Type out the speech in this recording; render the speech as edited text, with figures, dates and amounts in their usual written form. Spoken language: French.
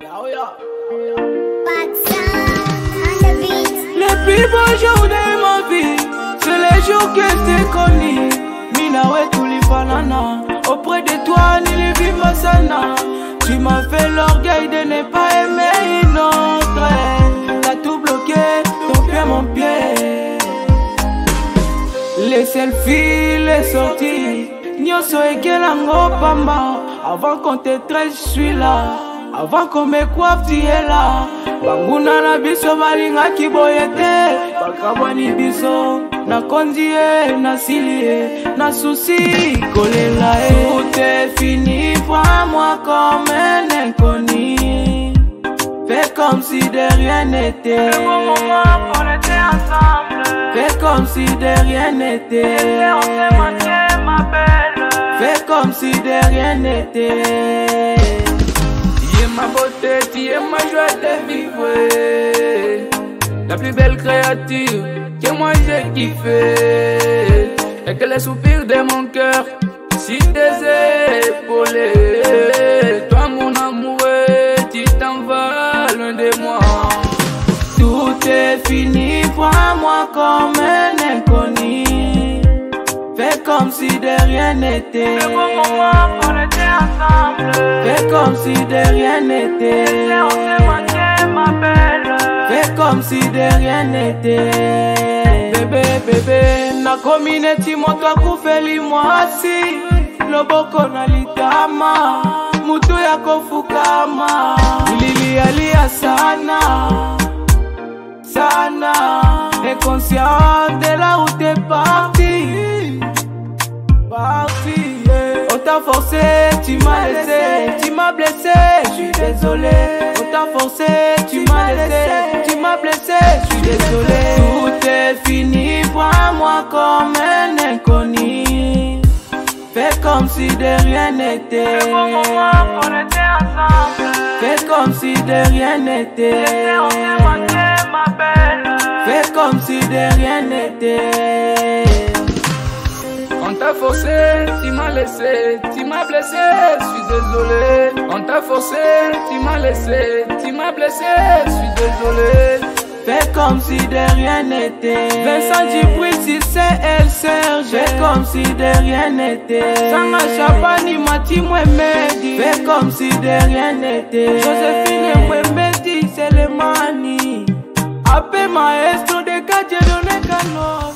Les plus beaux jours de ma vie, c'est les jours que je t'ai connu. Minawe tulifanana, auprès de toi nilivi masana. Tu m'as fait l'orgueil de ne pas aimer une autre. T'as tout bloqué, ton pied mon pied. Les selfies, les sorties, nyoso ekelango pamba. Avant qu'on te traite, je suis là. Avant qu'on me coiffe, tu es là. Banguna na biso balinga kiboyete. Bakabwani biso na kondie, na silie, na souci kolela. Tout est fini, prends-moi comme un inconnu. Fais comme si de rien n'était. Le bon moment qu'on était ensemble. Fais comme si de rien n'était. On s'est manqué, ma belle. Fais comme si de rien n'était. Tu es ma beauté, tu es ma joie de vivre. La plus belle créature que moi j'ai kiffé. Et que les soupirs de mon cœur, si tes épaules. Toi mon amoureux, tu t'en vas loin de moi. Tout est fini, prends-moi comme un inconnu. Fais comme si de rien n'était. Le bon moment qu'on était ensemble. Fais comme si de rien n'était. On s'est manqué, ma belle. Fais comme si de rien n'était. Bébé, bébé, na community moto akufeli mwasi. Loboko na litama, mutu ya kofukama. Nililia sana, sana. Inconscient de là où t'es parti. Yeah. On t'a forcé, tu m'as laissé, tu m'as blessé, je suis désolé. On t'a forcé, tu m'as laissé, tu m'as blessé, je suis désolé. Tout est fini, prends-moi comme un inconnu. Fais comme si de rien n'était. Le bon moment qu'on était ensemble. Fais comme si de rien n'était. On s'est manqué, ma belle. Fais comme si de rien n'était. On t'a forcé, tu m'as laissé, tu m'as blessé, je suis désolé. On t'a forcé, tu m'as laissé, tu m'as blessé, je suis désolé. Fais comme si de rien n'était. Vincent Djibril, si c'est elle, Serge. Fais comme si de rien n'était. Sanga Chabani, Mati Mouemedi. Fais comme si de rien n'était. Joséphine Mouemedi, c'est le mani. Appelle maestro de Kadje Donekano.